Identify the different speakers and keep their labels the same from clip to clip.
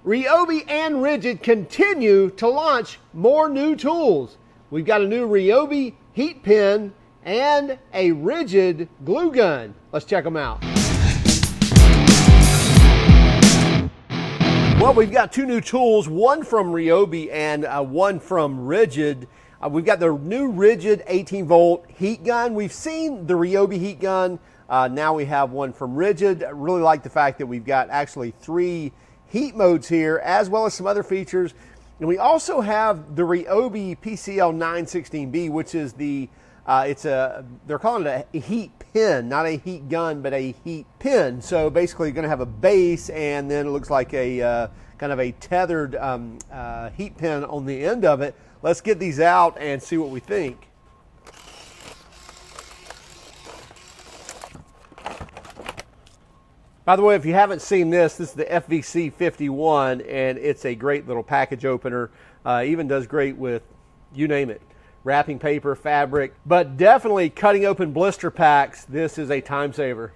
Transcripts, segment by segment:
Speaker 1: RYOBI and Ridgid continue to launch more new tools. We've got a new RYOBI Heat Pen and a Ridgid glue gun. Let's check them out. Well, we've got two new tools, one from RYOBI and one from Ridgid. We've got the new Ridgid 18V heat gun. We've seen the RYOBI heat gun. Now we have one from Ridgid. I really like the fact that we've got actually 3 heat modes here, as well as some other features. And we also have the RYOBI PCL916, which is the, they're calling it a heat pen, not a heat gun, but a heat pen. So basically you're gonna have a base, and then it looks like a kind of a tethered heat pen on the end of it. Let's get these out and see what we think. By the way, if you haven't seen this is the FVC51, and it's a great little package opener. Even does great with, you name it, wrapping paper, fabric, but definitely cutting open blister packs. This is a time saver.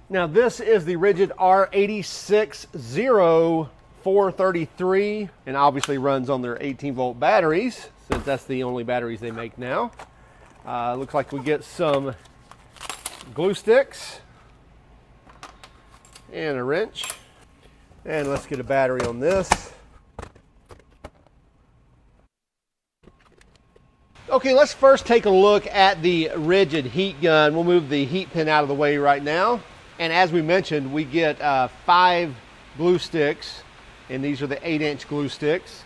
Speaker 1: Now this is the Ridgid R860433, and obviously runs on their 18V batteries, since that's the only batteries they make now. Looks like we get some glue sticks and a wrench, and let's get a battery on this. Okay, let's first take a look at the Ridgid heat gun. We'll move the heat pin out of the way right now, and as we mentioned, we get 5 glue sticks, and these are the 8-inch glue sticks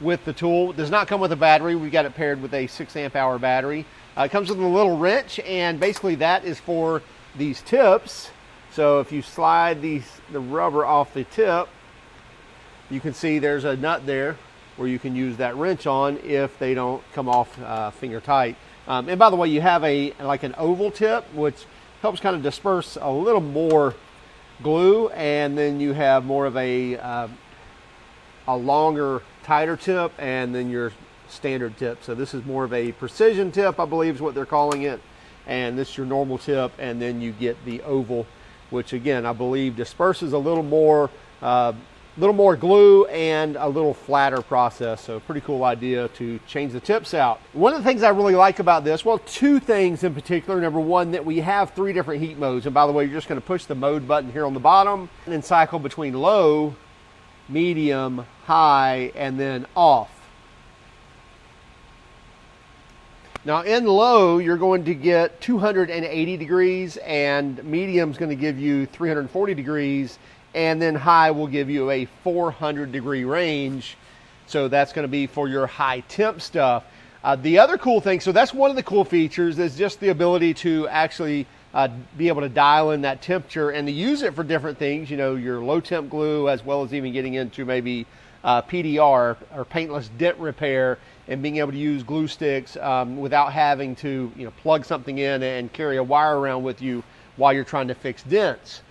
Speaker 1: with the tool. It does not come with a battery. We got it paired with a 6 amp hour battery. It comes with a little wrench, and basically that is for these tips. So if you slide the rubber off the tip, you can see there's a nut there where you can use that wrench on if they don't come off finger tight. And by the way, you have like an oval tip, which helps kind of disperse a little more glue, and then you have more of a longer, tighter tip, and then your standard tip. So this is more of a precision tip, I believe is what they're calling it, and this is your normal tip, and then you get the oval, which again I believe disperses a little more glue and a little flatter process. So pretty cool idea to change the tips out. One of the things I really like about this, well, 2 things in particular. Number one, that we have 3 different heat modes, and by the way, you're just going to push the mode button here on the bottom and then cycle between low, medium, high, and then off. Now in low, you're going to get 280 degrees, and medium's going to give you 340 degrees, and then high will give you a 400 degree range. So that's going to be for your high temp stuff. The other cool thing, so that's one of the cool features, is just the ability to actually be able to dial in that temperature and to use it for different things, you know, your low temp glue, as well as even getting into maybe PDR, or paintless dent repair, and being able to use glue sticks without having to, you know, plug something in and carry a wire around with you while you're trying to fix dents.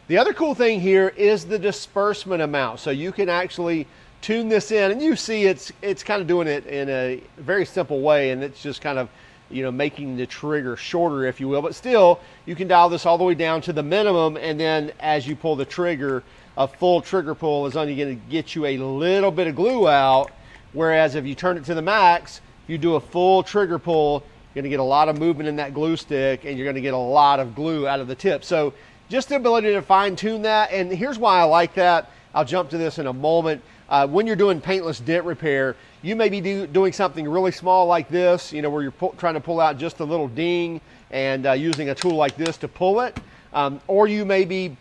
Speaker 1: The other cool thing here is the disbursement amount. So you can actually tune this in, and you see it's kind of doing it in a very simple way, and it's just kind of, you know, making the trigger shorter, if you will, but still you can dial this all the way down to the minimum, and then as you pull the trigger, a full trigger pull is only going to get you a little bit of glue out. Whereas if you turn it to the max, if you do a full trigger pull, you're going to get a lot of movement in that glue stick, and you're going to get a lot of glue out of the tip. So just the ability to fine tune that, and here's why I like that. I'll jump to this in a moment. When you're doing paintless dent repair, you may be doing something really small like this, you know, where you're trying to pull out just a little ding, and using a tool like this to pull it. Or you may be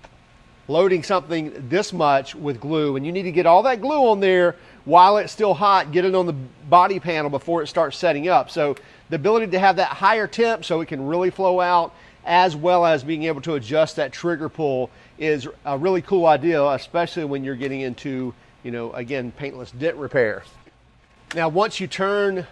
Speaker 1: loading something this much with glue, and you need to get all that glue on there while it's still hot, get it on the body panel before it starts setting up. So the ability to have that higher temp so it can really flow out, as well as being able to adjust that trigger pull, is a really cool idea, especially when you're getting into, you know, again, paintless dent repair. Now once you turn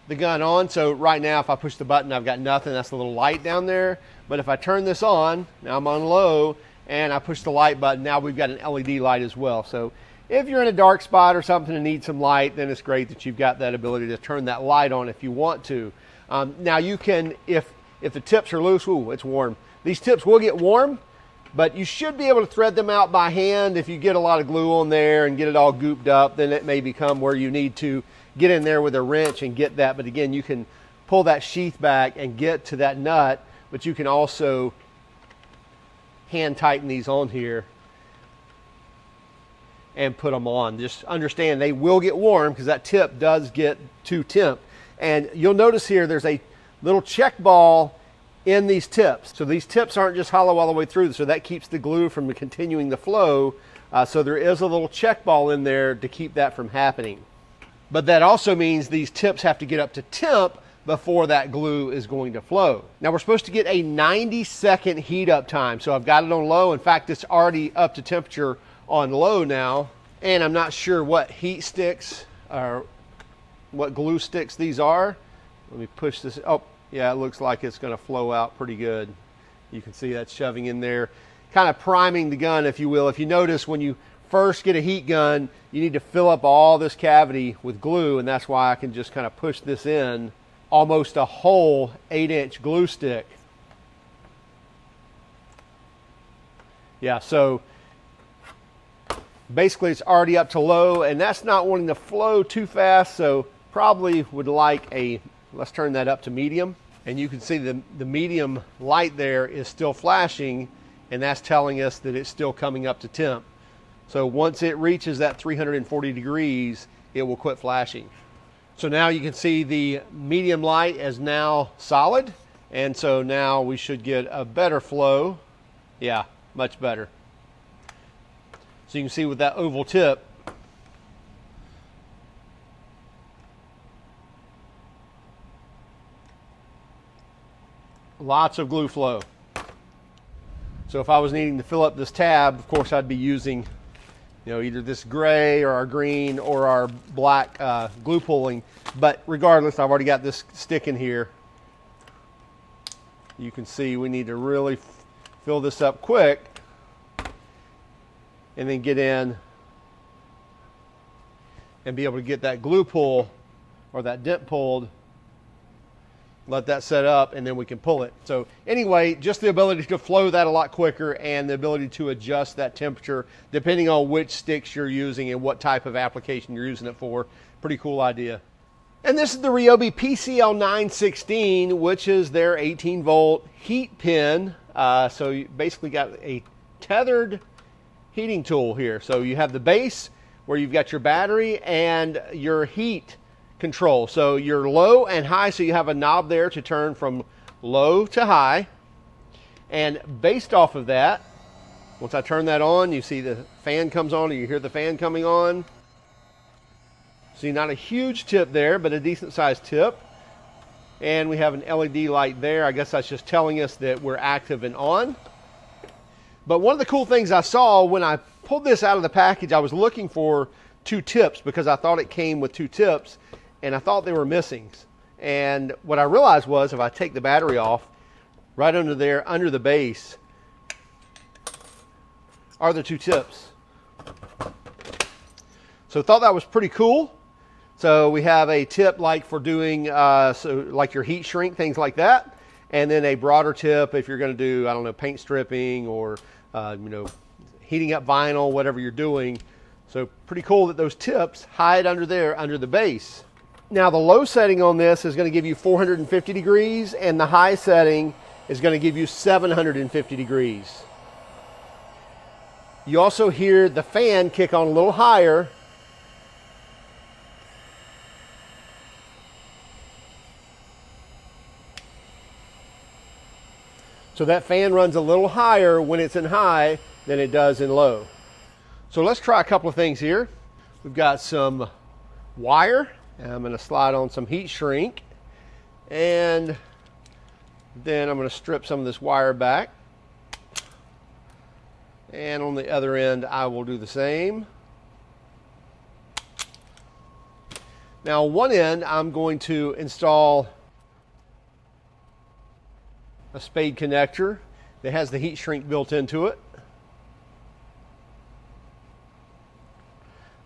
Speaker 1: the gun on, so right now if I push the button, I've got nothing. That's a little light down there. But if I turn this on, now I'm on low, and I push the light button, now we've got an LED light as well. So if you're in a dark spot or something and need some light, then it's great that you've got that ability to turn that light on if you want to. Now you can, if the tips are loose, ooh, it's warm. These tips will get warm. But you should be able to thread them out by hand. If you get a lot of glue on there and get it all gooped up, then it may become where you need to get in there with a wrench and get that. But again, you can pull that sheath back and get to that nut, but you can also hand tighten these on here and put them on. Just understand they will get warm because that tip does get to temp. And you'll notice here there's a little check ball in these tips. So these tips aren't just hollow all the way through, so that keeps the glue from continuing the flow. So there is a little check ball in there to keep that from happening. But that also means these tips have to get up to temp before that glue is going to flow. Now we're supposed to get a 90-second heat up time. So I've got it on low. In fact, it's already up to temperature on low now. And I'm not sure what heat sticks or what glue sticks these are. Let me push this. Oh, yeah, it looks like it's going to flow out pretty good. You can see that shoving in there, kind of priming the gun, if you will. If you notice, when you first get a heat gun, you need to fill up all this cavity with glue, and that's why I can just kind of push this in, almost a whole 8-inch glue stick. Yeah, so basically it's already up to low, and that's not wanting to flow too fast, so probably would like a, let's turn that up to medium. And you can see the medium light there is still flashing, and that's telling us that it's still coming up to temp. So once it reaches that 340 degrees, it will quit flashing. So now you can see the medium light is now solid, and so now we should get a better flow. Yeah, much better. So you can see with that oval tip, lots of glue flow. So if I was needing to fill up this tab, of course I'd be using, either this gray or our green or our black glue pulling. But regardless, I've already got this stick in here. You can see we need to really fill this up quick and then get in and be able to get that glue pull or that dip pulled. Let that set up, and then we can pull it. So anyway, just the ability to flow that a lot quicker and the ability to adjust that temperature depending on which sticks you're using and what type of application you're using it for. Pretty cool idea. And this is the Ryobi PCL916, which is their 18-volt heat pen. So you basically got a tethered heating tool here. So you have the base where you've got your battery and your heat control. So you're low and high, so you have a knob there to turn from low to high. And based off of that, once I turn that on, you see the fan comes on, and you hear the fan coming on. See, not a huge tip there, but a decent sized tip. And we have an LED light there. I guess that's just telling us that we're active and on. But one of the cool things I saw when I pulled this out of the package, I was looking for 2 tips because I thought it came with 2 tips. And I thought they were missing. And what I realized was if I take the battery off, right under there, under the base, are the 2 tips. So I thought that was pretty cool. So we have a tip like for doing, like your heat shrink, things like that. And then a broader tip if you're going to do, I don't know, paint stripping or, heating up vinyl, whatever you're doing. So pretty cool that those tips hide under there, under the base. Now the low setting on this is going to give you 450 degrees, and the high setting is going to give you 750 degrees. You also hear the fan kick on a little higher. So that fan runs a little higher when it's in high than it does in low. So let's try a couple of things here. We've got some wire. And I'm going to slide on some heat shrink, and then I'm going to strip some of this wire back, and on the other end I will do the same. Now on one end I'm going to install a spade connector that has the heat shrink built into it.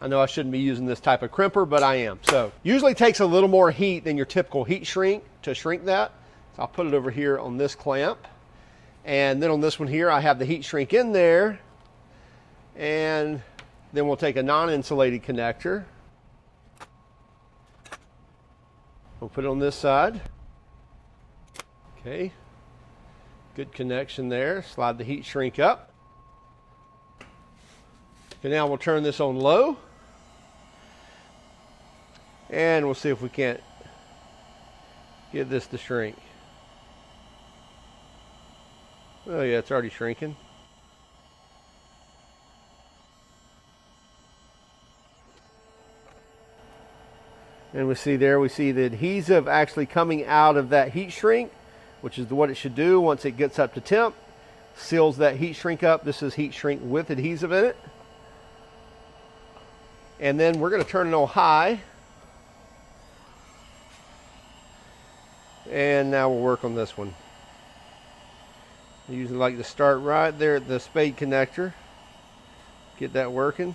Speaker 1: I know I shouldn't be using this type of crimper, but I am. So usually takes a little more heat than your typical heat shrink to shrink that. So I'll put it over here on this clamp. And then on this one here, I have the heat shrink in there. And then we'll take a non-insulated connector. We'll put it on this side. Okay. Good connection there. Slide the heat shrink up. Okay, now we'll turn this on low. And we'll see if we can't get this to shrink. Oh yeah, it's already shrinking. And we see the adhesive actually coming out of that heat shrink, which is what it should do once it gets up to temp. Seals that heat shrink up. This is heat shrink with adhesive in it. And then we're going to turn it on high. And now we'll work on this one. I usually like to start right there at the spade connector. Get that working.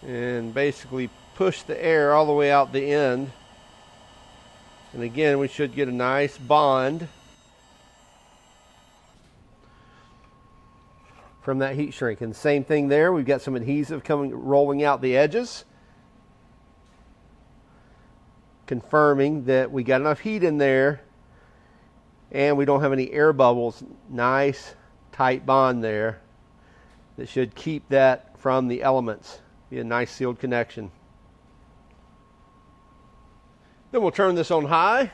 Speaker 1: And basically push the air all the way out the end. And again, we should get a nice bond from that heat shrink. And same thing there, we've got some adhesive rolling out the edges, confirming that we got enough heat in there and we don't have any air bubbles. Nice tight bond there that should keep that from the elements. Be a nice sealed connection. Then we'll turn this on high.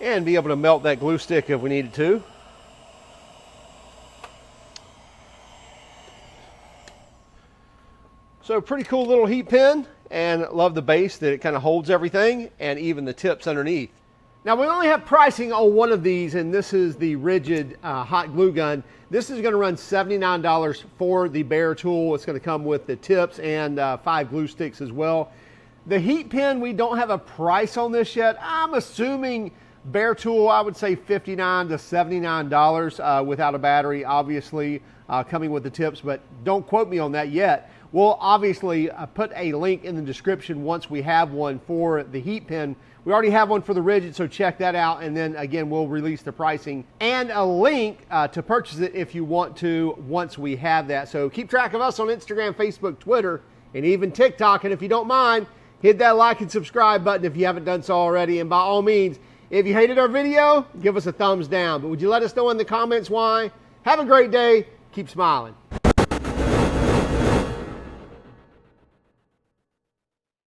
Speaker 1: And be able to melt that glue stick if we needed to. So pretty cool little heat pen, and love the base that it kind of holds everything and even the tips underneath. Now we only have pricing on one of these, and this is the Ridgid hot glue gun. This is going to run $79 for the bare tool. It's going to come with the tips and 5 glue sticks as well. The heat pen, we don't have a price on this yet. I'm assuming bare tool, I would say $59 to $79 without a battery, obviously coming with the tips, but don't quote me on that yet. We'll obviously put a link in the description once we have one for the heat pen. We already have one for the Ridgid, so check that out. And then again, we'll release the pricing and a link to purchase it if you want to once we have that. So keep track of us on Instagram, Facebook, Twitter, and even TikTok. And if you don't mind, hit that like and subscribe button if you haven't done so already. And by all means, if you hated our video, give us a thumbs down. But would you let us know in the comments why? Have a great day. Keep smiling.